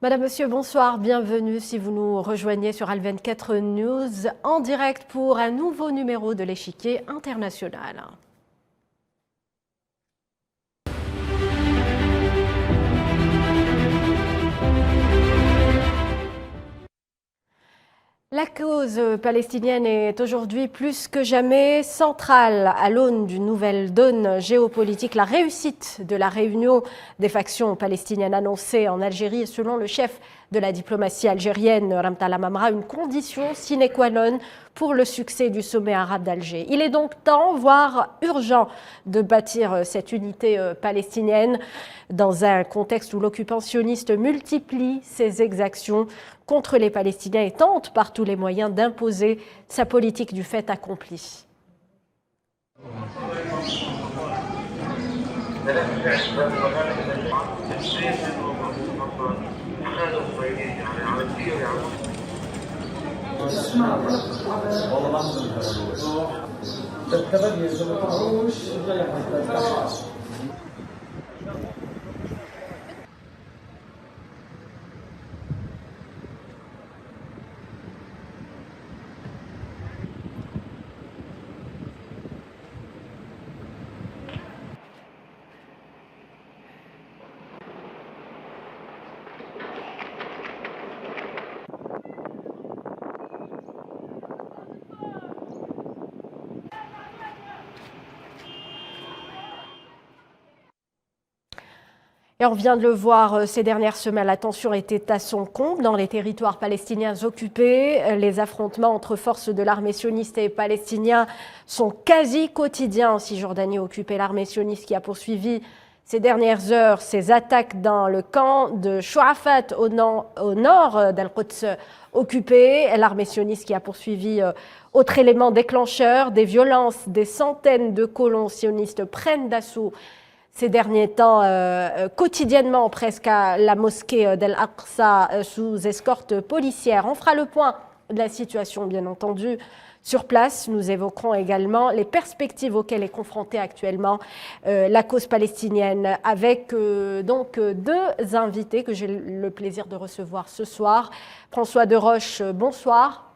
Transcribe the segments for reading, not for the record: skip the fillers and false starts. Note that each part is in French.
Madame, Monsieur, bonsoir, bienvenue si vous nous rejoignez sur Al24 News en direct pour un nouveau numéro de l'échiquier international. La cause palestinienne est aujourd'hui plus que jamais centrale à l'aune d'une nouvelle donne géopolitique. La réussite de la réunion des factions palestiniennes annoncée en Algérie est, selon le chef de la diplomatie algérienne, Ramtala Mamra, une condition sine qua non pour le succès du sommet arabe d'Alger. Il est donc temps, voire urgent, de bâtir cette unité palestinienne dans un contexte où l'occupant sioniste multiplie ses exactions contre les Palestiniens et tente par tous les moyens d'imposer sa politique du fait accompli. Et on vient de le voir ces dernières semaines, la tension était à son comble dans les territoires palestiniens occupés. Les affrontements entre forces de l'armée sioniste et palestiniens sont quasi quotidiens en Cisjordanie occupée. L'armée sioniste qui a poursuivi ces dernières heures ses attaques dans le camp de Shuafat au nord d'Al-Quds occupé. L'armée sioniste qui a poursuivi autre élément déclencheur des violences. Des centaines de colons sionistes prennent d'assaut ces derniers temps, quotidiennement presque, à la mosquée d'Al-Aqsa sous escorte policière. On fera le point de la situation, bien entendu, sur place. Nous évoquerons également les perspectives auxquelles est confrontée actuellement la cause palestinienne avec donc deux invités que j'ai le plaisir de recevoir ce soir. François Deroche, bonsoir.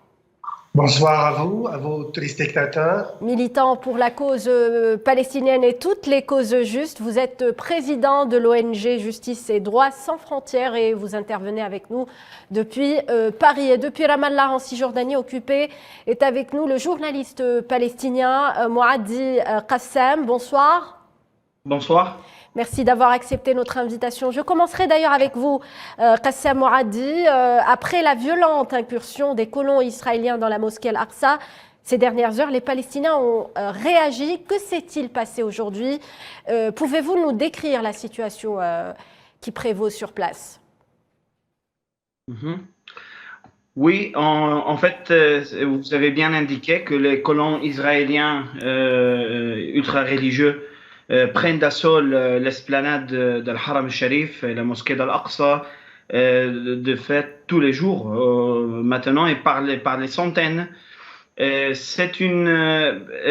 Bonsoir à vos téléspectateurs. Militant pour la cause palestinienne et toutes les causes justes, vous êtes président de l'ONG Justice et Droits sans frontières et vous intervenez avec nous depuis Paris. Et depuis Ramallah en Cisjordanie occupée est avec nous le journaliste palestinien Moadi Qassem. Bonsoir. Bonsoir. Merci d'avoir accepté notre invitation. Je commencerai d'ailleurs avec vous, Qassem Moadi. Après la violente incursion des colons israéliens dans la mosquée Al-Aqsa, ces dernières heures, les Palestiniens ont réagi. Que s'est-il passé aujourd'hui? Pouvez-vous nous décrire la situation qui prévaut sur place? Oui, en fait, vous avez bien indiqué que les colons israéliens ultra-religieux prennent d'assaut l'esplanade d'Al-Haram al-Sharif et la mosquée d'Al-Aqsa de fait tous les jours maintenant et par les centaines. C'est une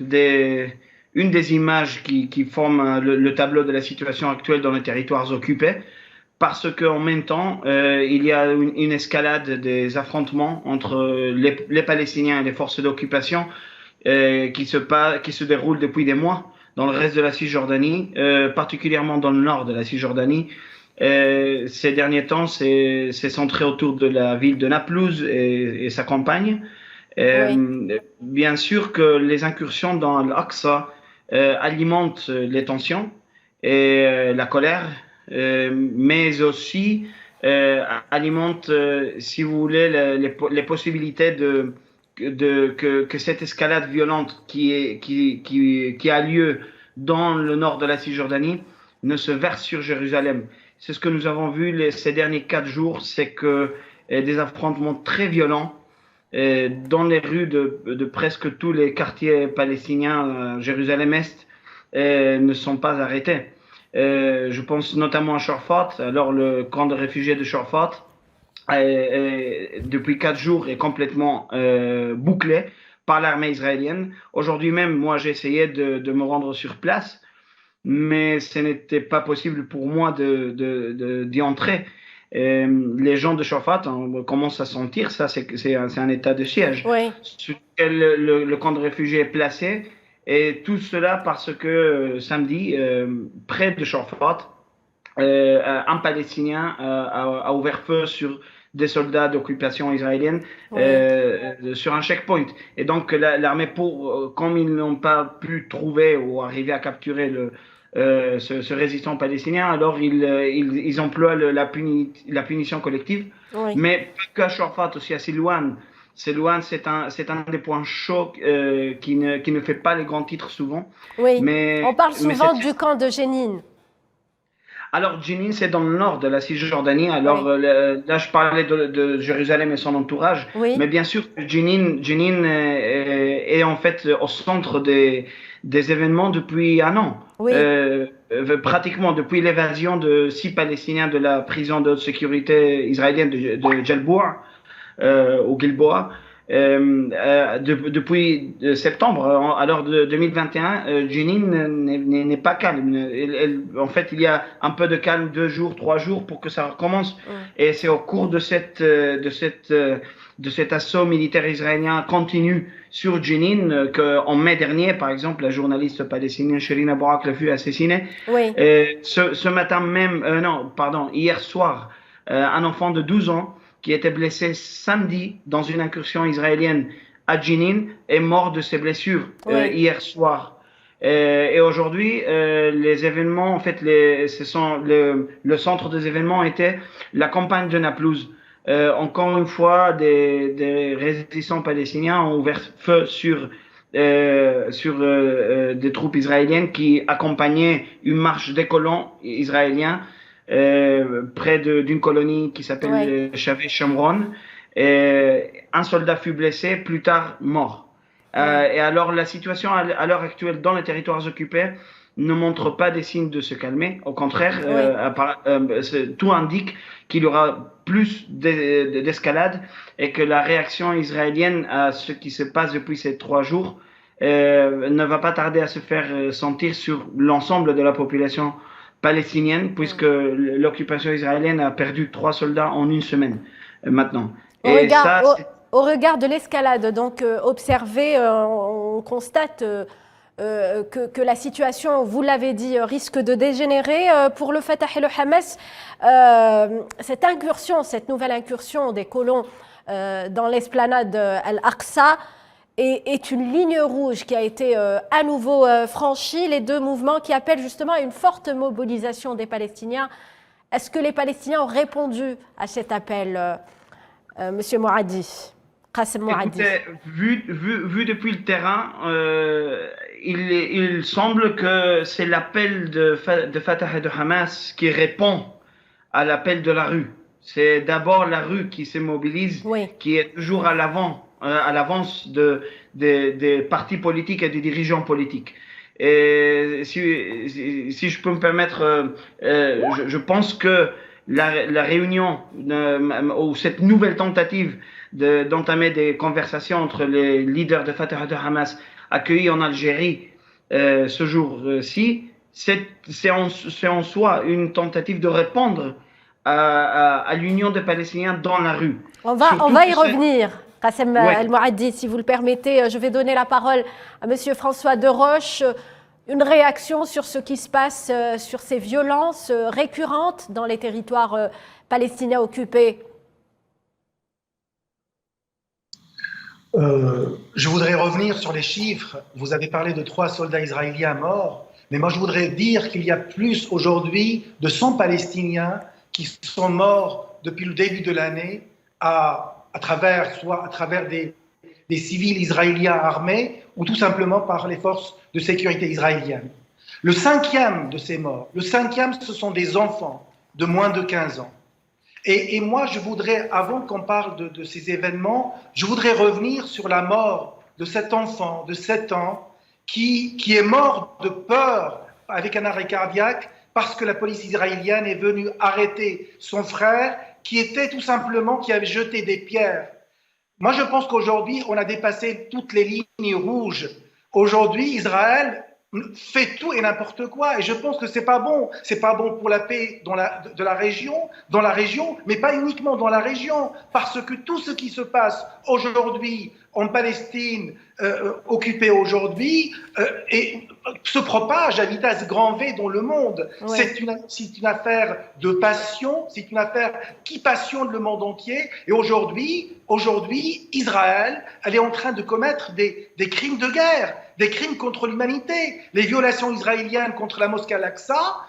des images qui forment le tableau de la situation actuelle dans les territoires occupés parce qu'en même temps, il y a une escalade des affrontements entre les Palestiniens et les forces d'occupation qui se déroule depuis des mois dans le reste de la Cisjordanie, particulièrement dans le nord de la Cisjordanie. Ces derniers temps, c'est centré autour de la ville de Naplouse et sa campagne. Oui. Bien sûr que les incursions dans l'Aqsa alimentent les tensions et la colère, mais aussi alimentent, si vous voulez, les possibilités que cette escalade violente qui a lieu dans le nord de la Cisjordanie ne se verse sur Jérusalem. C'est ce que nous avons vu ces derniers 4 jours, c'est que des affrontements très violents dans les rues de presque tous les quartiers palestiniens, Jérusalem-Est, ne sont pas arrêtés. Je pense notamment à Shafat, alors le camp de réfugiés de Shafat, depuis 4 jours est complètement bouclé par l'armée israélienne. Aujourd'hui même, moi, j'ai essayé de me rendre sur place mais ce n'était pas possible pour moi d'y entrer. Les gens de Shafat commencent à sentir ça, c'est un état de siège Oui, sur lequel le camp de réfugiés est placé. Et tout cela parce que samedi, près de Shafat, un Palestinien a ouvert feu sur des soldats d'occupation israélienne oui, sur un checkpoint. Et donc l'armée, comme ils n'ont pas pu trouver ou arriver à capturer ce résistant palestinien, alors ils emploient la punition collective. oui. Mais pas qu'à Shafat, aussi à Silouane. Silouane, c'est un des points chauds qui ne fait pas les grands titres souvent. Oui, on Mais, parle mais c'est souvent du camp de Jénine. alors, Jenin, c'est dans le nord de la Cisjordanie. Alors, Oui, là, je parlais de Jérusalem et son entourage. oui, Mais bien sûr, Jenin est en fait au centre des événements depuis un an. oui, Pratiquement depuis l'évasion de 6 Palestiniens de la prison de haute sécurité israélienne de Jalbour au Gilboa. Depuis septembre, alors de 2021, Jenin n'est pas calme. En fait, il y a un peu de calme 2 jours, 3 jours pour que ça recommence. mm, Et c'est au cours de cet assaut militaire israélien continu sur Jenin qu'en mai dernier, par exemple, la journaliste palestinienne Shireen Abu Akleh fut assassinée. oui, Ce matin même, non, pardon, hier soir, un enfant de 12 ans qui était blessé samedi dans une incursion israélienne à Jenin est mort de ses blessures oui, hier soir. Et aujourd'hui, les événements, en fait, le centre des événements était la campagne de Naplouse. Encore une fois, des résistants palestiniens ont ouvert feu sur des troupes israéliennes qui accompagnaient une marche des colons israéliens près d'une colonie qui oui. s'appelle Chavé Shomron. Un soldat fut blessé, plus tard mort. Oui. Et alors la situation à l'heure actuelle dans les territoires occupés ne montre pas des signes de se calmer. Au contraire, Oui. tout indique qu'il y aura plus d'escalade et que la réaction israélienne à ce qui se passe depuis ces 3 jours ne va pas tarder à se faire sentir sur l'ensemble de la population palestinienne, puisque Mm. l'occupation israélienne a perdu 3 soldats en une semaine maintenant. Au Et regard, ça, au, c'est au regard de l'escalade donc observée, on constate que la situation, vous l'avez dit, risque de dégénérer pour le Fatah et le Hamas. Cette incursion, cette nouvelle incursion des colons dans l'esplanade Al-Aqsa est une ligne rouge qui a été à nouveau franchie. Les deux mouvements qui appellent justement à une forte mobilisation des Palestiniens. Est-ce que les Palestiniens ont répondu à cet appel, Monsieur Mouradi, Qassem Mouradi? Écoutez, vu depuis le terrain, il semble que c'est l'appel de Fatah et de Hamas qui répond à l'appel de la rue. C'est d'abord la rue qui se mobilise, Oui, qui est toujours à l'avance des partis politiques et des dirigeants politiques. Et si je peux me permettre, je pense que la réunion ou cette nouvelle tentative d'entamer des conversations entre les leaders de Fatah et de Hamas accueillis en Algérie ce jour-ci, c'est en soi une tentative de répondre à l'union des Palestiniens dans la rue. on Surtout va que y revenir. Qassem ouais, El Mouradi, si vous le permettez, je vais donner la parole à Monsieur François Deroche. Une réaction sur ce qui se passe, sur ces violences récurrentes dans les territoires palestiniens occupés. Je voudrais revenir sur les chiffres. Vous avez parlé de 3 soldats israéliens morts, mais moi je voudrais dire qu'il y a plus aujourd'hui de 100 Palestiniens qui sont morts depuis le début de l'année soit à travers des civils israéliens armés ou tout simplement par les forces de sécurité israéliennes. Le cinquième de ces morts, ce sont des enfants de moins de 15 ans. Et moi, je voudrais, avant qu'on parle de ces événements, je voudrais revenir sur la mort de cet enfant de 7 ans qui est mort de peur avec un arrêt cardiaque parce que la police israélienne est venue arrêter son frère qui avait jeté des pierres. Moi, je pense qu'aujourd'hui, on a dépassé toutes les lignes rouges. Aujourd'hui, Israël fait tout et n'importe quoi. Et je pense que c'est pas bon. C'est pas bon pour la paix dans dans la région, mais pas uniquement dans la région, parce que tout ce qui se passe aujourd'hui en Palestine, occupée aujourd'hui, se propage à vitesse grand V dans le monde. Oui. C'est une affaire de passion, c'est une affaire qui passionne le monde entier. Et aujourd'hui, Israël, elle est en train de commettre des crimes de guerre, des crimes contre l'humanité. Les violations israéliennes contre la mosquée Al-Aqsa,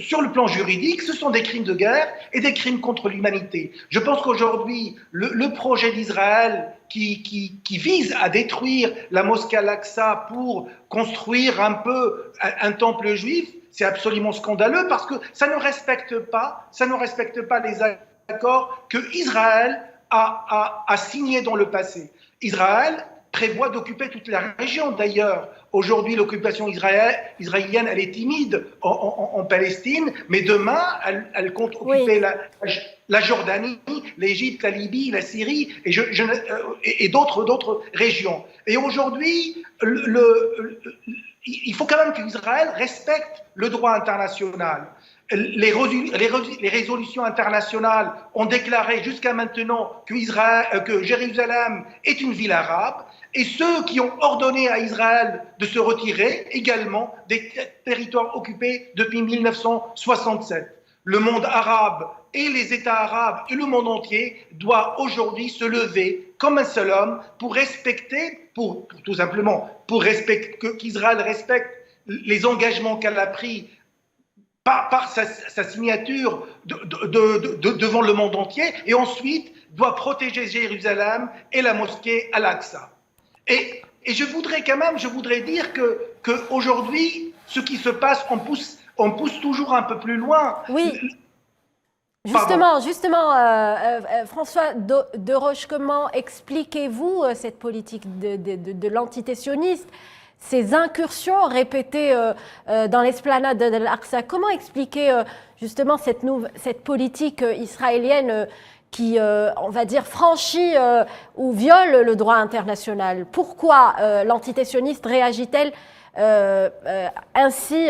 sur le plan juridique, ce sont des crimes de guerre et des crimes contre l'humanité. Je pense qu'aujourd'hui, le projet d'Israël qui vise à détruire la mosquée Al-Aqsa pour construire un peu un temple juif, c'est absolument scandaleux parce que ça ne respecte pas les accords que Israël a signés dans le passé. Israël prévoit d'occuper toute la région. D'ailleurs, aujourd'hui, l'occupation israélienne, elle est timide en Palestine, mais demain, elle compte occuper la Jordanie, l'Égypte, la Libye, la Syrie et d'autres régions. Et aujourd'hui, il faut quand même qu'Israël respecte le droit international. Les résolutions internationales ont déclaré jusqu'à maintenant que Jérusalem est une ville arabe, et ceux qui ont ordonné à Israël de se retirer également des territoires occupés depuis 1967. Le monde arabe et les États arabes et le monde entier doivent aujourd'hui se lever comme un seul homme pour respecter, tout simplement, qu'Israël respecte les engagements qu'elle a pris par sa signature devant le monde entier, et ensuite doit protéger Jérusalem et la mosquée Al-Aqsa. Et je voudrais dire que aujourd'hui, ce qui se passe, on pousse toujours un peu plus loin. Oui. Justement, François de Roche, comment expliquez-vous cette politique de l'entité sioniste, ces incursions répétées dans l'esplanade de l'Aqsa? Comment expliquer justement cette politique israélienne qui, on va dire, franchit ou viole le droit international? Pourquoi l'entité sioniste réagit-elle ainsi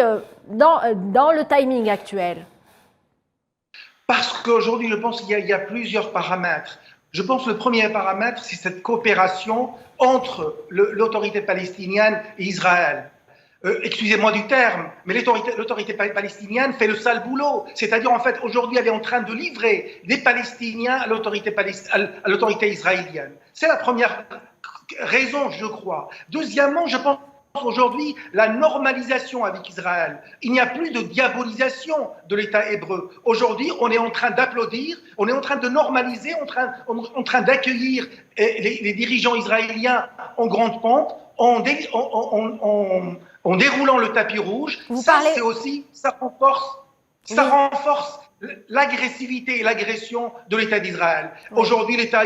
dans le timing actuel? Parce qu'aujourd'hui, je pense qu'il y a plusieurs paramètres. Je pense que le premier paramètre, c'est cette coopération entre l'autorité palestinienne et Israël. Excusez-moi du terme, mais l'autorité palestinienne fait le sale boulot. C'est-à-dire, en fait, aujourd'hui, elle est en train de livrer des Palestiniens à l'autorité israélienne. C'est la première raison, je crois. Deuxièmement, je pense aujourd'hui la normalisation avec Israël. Il n'y a plus de diabolisation de l'État hébreu. Aujourd'hui, on est en train d'applaudir, on est en train de normaliser, en train d'accueillir les dirigeants israéliens en grande pompe, en déroulant le tapis rouge. Ça renforce l'agressivité et l'agression de l'État d'Israël. Aujourd'hui, l'État,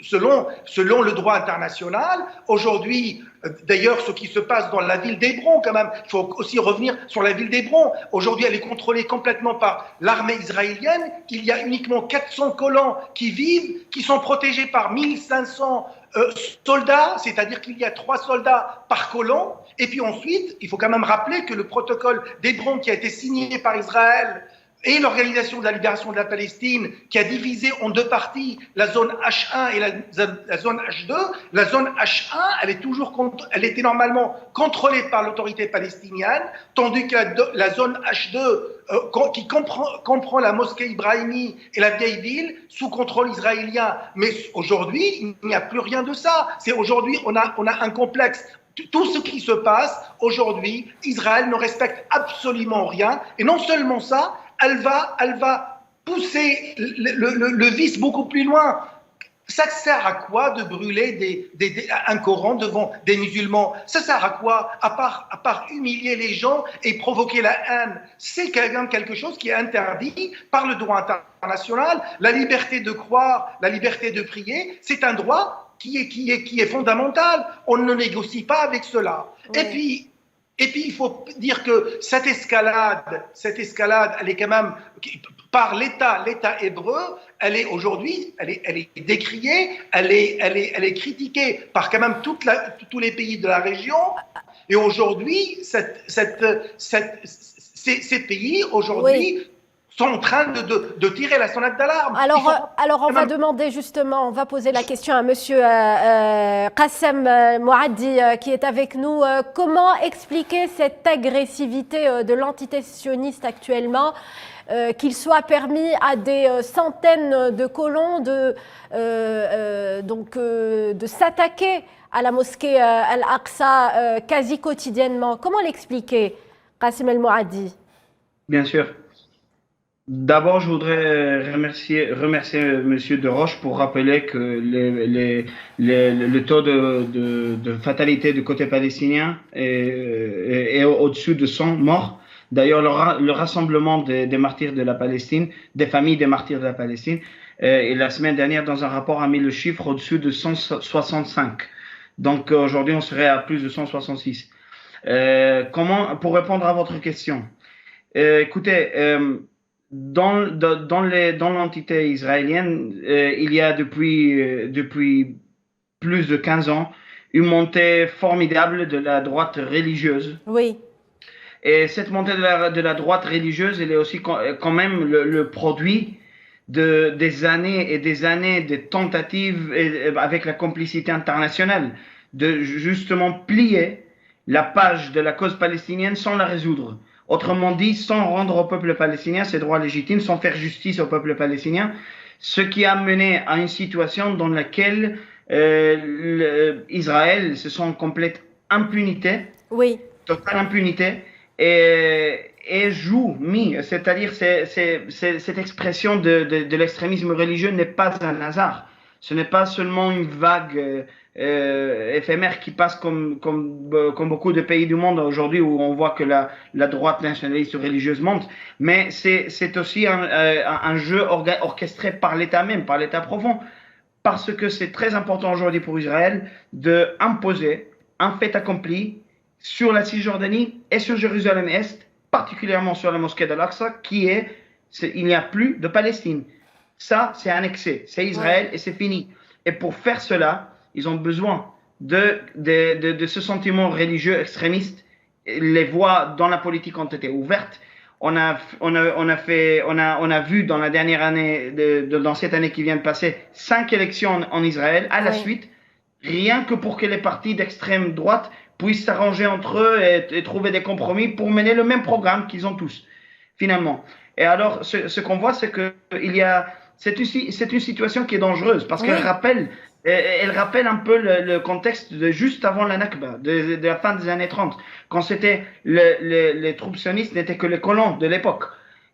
selon le droit international, aujourd'hui, d'ailleurs, ce qui se passe dans la ville d'Hébron, quand même, il faut aussi revenir sur la ville d'Hébron. Aujourd'hui, elle est contrôlée complètement par l'armée israélienne. Il y a uniquement 400 colons qui sont protégés par 1500 soldats, c'est-à-dire qu'il y a 3 soldats par colon. Et puis ensuite, il faut quand même rappeler que le protocole d'Hébron qui a été signé par Israël et l'Organisation de la libération de la Palestine, qui a divisé en 2 parties la zone H1 et la zone H2. La zone H1, elle était normalement contrôlée par l'autorité palestinienne, tandis que la zone H2, qui comprend la mosquée Ibrahimi et la vieille ville, sous contrôle israélien. Mais aujourd'hui, il n'y a plus rien de ça. Aujourd'hui, on a un complexe. Tout ce qui se passe aujourd'hui, Israël ne respecte absolument rien. Et non seulement ça, elle va pousser le vice beaucoup plus loin. Ça sert à quoi de brûler un Coran devant des musulmans? Ça sert à quoi, à part humilier les gens et provoquer la haine? C'est quand même quelque chose qui est interdit par le droit international. La liberté de croire, la liberté de prier, c'est un droit qui est fondamental. On ne négocie pas avec cela. Oui. Et puis, il faut dire que cette escalade, elle est quand même, par l'État hébreu, elle est aujourd'hui, elle est décriée, elle est critiquée par quand même tous les pays de la région. Et aujourd'hui, ces pays, aujourd'hui, sont en train de tirer la sonnette d'alarme. Alors, on va demander justement, on va poser la question à Monsieur Qassem Mouaddi qui est avec nous. Comment expliquer cette agressivité de l'entité sioniste actuellement, qu'il soit permis à des centaines de colons de s'attaquer à la mosquée Al-Aqsa quasi quotidiennement? Comment l'expliquer, Qassem El Mouaddi? Bien sûr. D'abord, je voudrais remercier Monsieur De Roche pour rappeler que le taux de fatalité du côté palestinien est au-dessus de 100 morts. D'ailleurs, le rassemblement des martyrs de la Palestine, des familles des martyrs de la Palestine, et la semaine dernière, dans un rapport, a mis le chiffre au-dessus de 165. Donc aujourd'hui, on serait à plus de 166. Pour répondre à votre question, écoutez, dans l'entité israélienne, il y a depuis plus de 15 ans une montée formidable de la droite religieuse. Oui. Et cette montée de la droite religieuse, elle est aussi quand même le produit des années et des années de tentatives avec la complicité internationale de justement plier la page de la cause palestinienne sans la résoudre. Autrement dit, sans rendre au peuple palestinien ses droits légitimes, sans faire justice au peuple palestinien, ce qui a mené à une situation dans laquelle Israël se sent en complète impunité, totale impunité, et joue, c'est-à-dire cette expression de l'extrémisme religieux n'est pas un hasard. Ce n'est pas seulement une vague éphémère qui passe comme beaucoup de pays du monde aujourd'hui où on voit que la droite nationaliste religieuse monte, mais c'est aussi un jeu orchestré par l'État même, par l'État profond, parce que c'est très important aujourd'hui pour Israël d'imposer un fait accompli sur la Cisjordanie et sur Jérusalem-Est, particulièrement sur la mosquée d'Al-Aqsa, il n'y a plus de Palestine. Ça, c'est annexé, c'est Israël et c'est fini. Et pour faire cela, ils ont besoin de ce sentiment religieux extrémiste. Les voies dans la politique ont été ouvertes. On a vu dans la dernière année, dans cette année qui vient de passer, 5 élections en Israël à la suite, rien que pour que les partis d'extrême droite puissent s'arranger entre eux et trouver des compromis pour mener le même programme qu'ils ont tous, finalement. Et alors, ce qu'on voit, c'est que c'est une situation qui est dangereuse parce qu'elle rappelle un peu le contexte de juste avant la Nakba, de la fin des années 30, quand c'était les troupes sionistes n'étaient que les colons de l'époque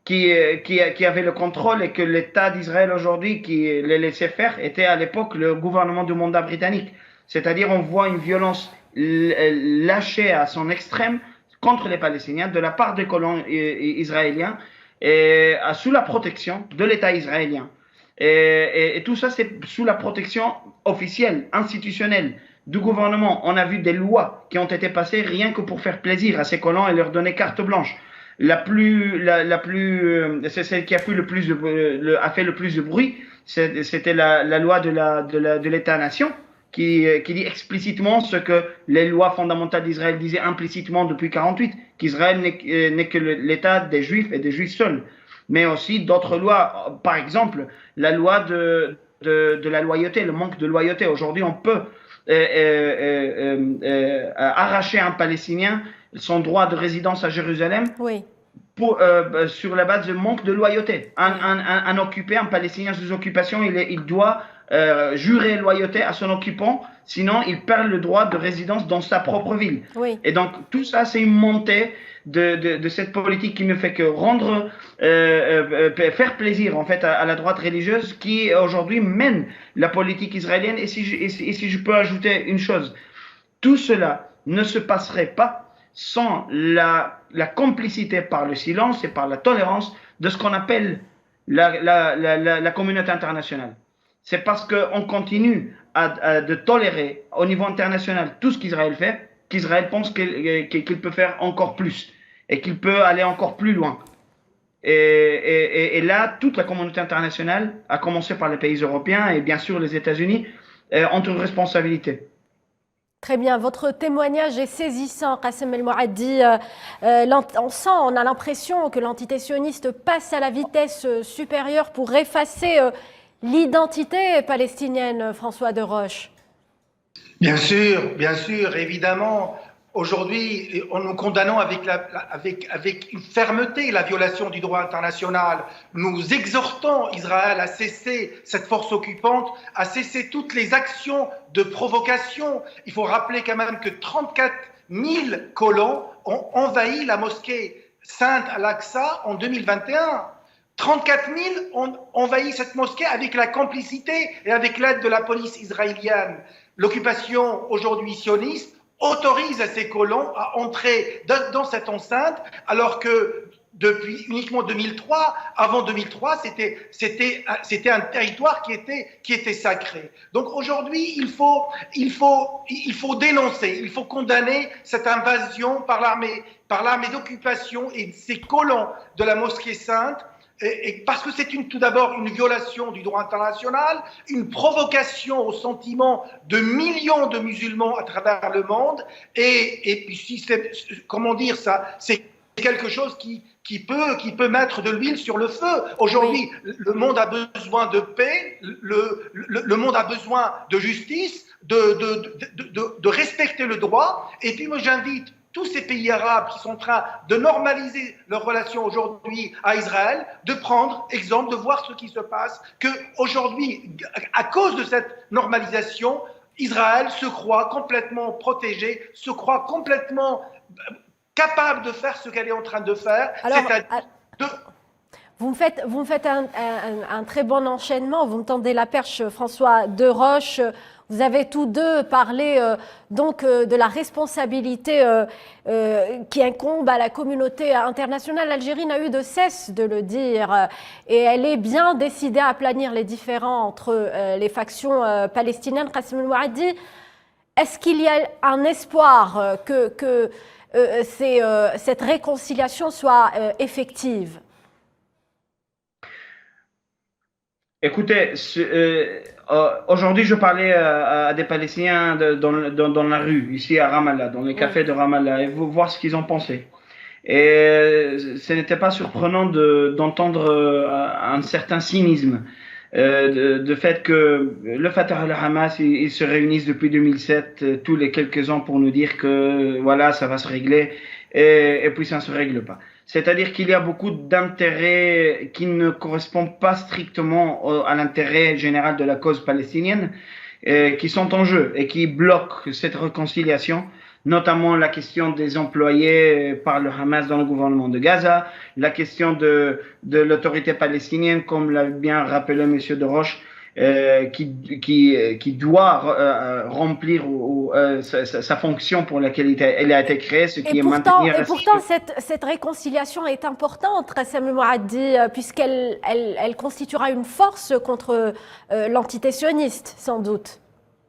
qui avaient le contrôle et que l'État d'Israël aujourd'hui qui les laissait faire était à l'époque le gouvernement du mandat britannique. C'est-à-dire on voit une violence lâchée à son extrême contre les Palestiniens de la part des colons israéliens et sous la protection de l'État israélien. Et tout ça, c'est sous la protection officielle, institutionnelle du gouvernement. On a vu des lois qui ont été passées rien que pour faire plaisir à ces colons et leur donner carte blanche. C'est celle qui a fait le plus de bruit. C'était la loi de l'État-nation qui dit explicitement ce que les lois fondamentales d'Israël disaient implicitement depuis 1948, qu'Israël n'est que l'État des Juifs et des Juifs seuls. Mais aussi d'autres lois, par exemple la loi de la loyauté, le manque de loyauté. Aujourd'hui, on peut arracher à un Palestinien son droit de résidence à Jérusalem sur la base de manque de loyauté. Un occupé, un Palestinien sous occupation, il doit jurer loyauté à son occupant, sinon il perd le droit de résidence dans sa propre ville. Et donc tout ça, c'est une montée de cette politique qui ne fait que faire plaisir en fait à la droite religieuse qui aujourd'hui mène la politique israélienne. Et si je peux ajouter une chose, tout cela ne se passerait pas sans la complicité par le silence et par la tolérance de ce qu'on appelle la communauté internationale. C'est parce qu'on continue de tolérer au niveau international tout ce qu'Israël fait, qu'Israël pense qu'il peut faire encore plus et qu'il peut aller encore plus loin. Et là, toute la communauté internationale, à commencer par les pays européens et bien sûr les États-Unis, ont une responsabilité. Très bien, votre témoignage est saisissant, Qassem El Mouaddi. On a l'impression que l'entité sioniste passe à la vitesse supérieure pour effacer l'identité palestinienne, François de Roche. Bien sûr, évidemment. Aujourd'hui, nous condamnons avec une fermeté la violation du droit international. Nous exhortons Israël à cesser, cette force occupante, à cesser toutes les actions de provocation. Il faut rappeler quand même que 34 000 colons ont envahi la mosquée Sainte Al-Aqsa en 2021. 34 000 ont envahi cette mosquée avec la complicité et avec l'aide de la police israélienne. L'occupation aujourd'hui sioniste autorise ces colons à entrer dans cette enceinte, alors que depuis uniquement 2003, avant 2003, c'était un territoire qui était sacré. Donc aujourd'hui, il faut dénoncer, il faut condamner cette invasion par l'armée d'occupation et ces colons de la mosquée sainte. Et parce que c'est tout d'abord une violation du droit international, une provocation au sentiment de millions de musulmans à travers le monde, et puis si c'est, comment dire ça, c'est quelque chose qui peut mettre de l'huile sur le feu. Aujourd'hui, le monde a besoin de paix, le monde a besoin de justice, de respecter le droit, et puis moi j'invite tous ces pays arabes qui sont en train de normaliser leurs relations aujourd'hui à Israël, de prendre exemple, de voir ce qui se passe, qu'aujourd'hui, à cause de cette normalisation, Israël se croit complètement protégé, se croit complètement capable de faire ce qu'elle est en train de faire, Vous me faites un très bon enchaînement, vous me tendez la perche, François de Roche. Vous avez tous deux parlé donc de la responsabilité qui incombe à la communauté internationale. L'Algérie n'a eu de cesse de le dire et elle est bien décidée à aplanir les différends entre les factions palestiniennes. Qassem El Mouaddi, est-ce qu'il y a un espoir que cette réconciliation soit effective? Écoutez, aujourd'hui, je parlais à des Palestiniens dans la rue, ici à Ramallah, dans les cafés de Ramallah, et vous voir ce qu'ils en pensaient. Et ce n'était pas surprenant d'entendre un certain cynisme de fait que le Fatah et le Hamas, ils se réunissent depuis 2007, tous les quelques ans pour nous dire que voilà, ça va se régler, et puis ça ne se règle pas. C'est-à-dire qu'il y a beaucoup d'intérêts qui ne correspondent pas strictement à l'intérêt général de la cause palestinienne, qui sont en jeu et qui bloquent cette réconciliation, notamment la question des employés par le Hamas dans le gouvernement de Gaza, la question de l'autorité palestinienne, comme l'a bien rappelé M. de Roche, qui doit remplir sa fonction pour laquelle elle a été créée, ce qui est maintenir. Et pourtant, cette réconciliation est importante, Qassem El Mouaddi, puisqu'elle constituera une force contre l'entité sioniste, sans doute.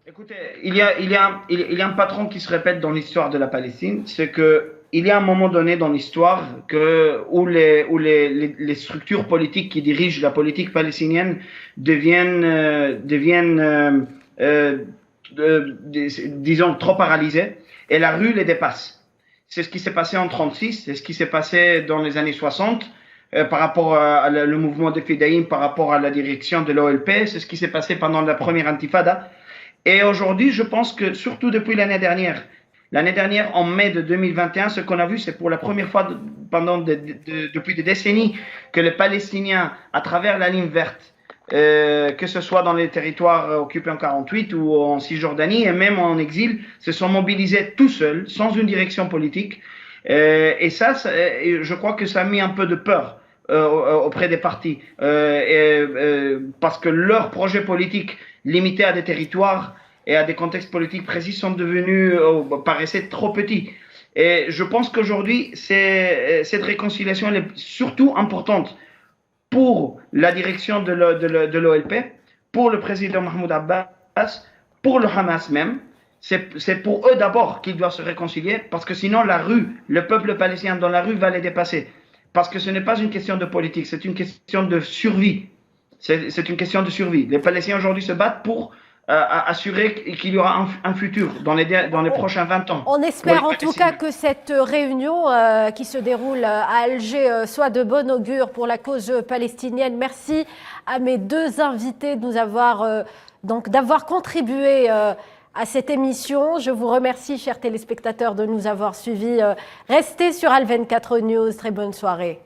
Écoutez, il y a un patron qui se répète dans l'histoire de la Palestine, c'est que il y a un moment donné dans l'histoire où les structures politiques qui dirigent la politique palestinienne deviennent disons, trop paralysées et la rue les dépasse. C'est ce qui s'est passé en 1936, c'est ce qui s'est passé dans les années 60 par rapport à le mouvement de Fidaïm, par rapport à la direction de l'OLP, c'est ce qui s'est passé pendant la première intifada. Et aujourd'hui, je pense que surtout depuis l'année dernière, en mai de 2021, ce qu'on a vu, c'est pour la première fois depuis des décennies que les Palestiniens, à travers la ligne verte, que ce soit dans les territoires occupés en 1948 ou en Cisjordanie et même en exil, se sont mobilisés tout seuls, sans une direction politique. Et ça, je crois que ça a mis un peu de peur auprès des partis, parce que leurs projets politiques limités à des territoires et à des contextes politiques précis sont devenus, paraissaient trop petits. Et je pense qu'aujourd'hui, cette réconciliation elle est surtout importante pour la direction de l'OLP, pour le président Mahmoud Abbas, pour le Hamas même. C'est pour eux d'abord qu'ils doivent se réconcilier, parce que sinon la rue, le peuple palestinien dans la rue va les dépasser. Parce que ce n'est pas une question de politique, c'est une question de survie. C'est une question de survie. Les Palestiniens aujourd'hui se battent pour assurer qu'il y aura un futur dans les prochains 20 ans. On espère en tout cas que cette réunion qui se déroule à Alger soit de bon augure pour la cause palestinienne. Merci à mes deux invités de nous avoir d'avoir contribué à cette émission. Je vous remercie, chers téléspectateurs, de nous avoir suivis. Restez sur Al 24 News. Très bonne soirée.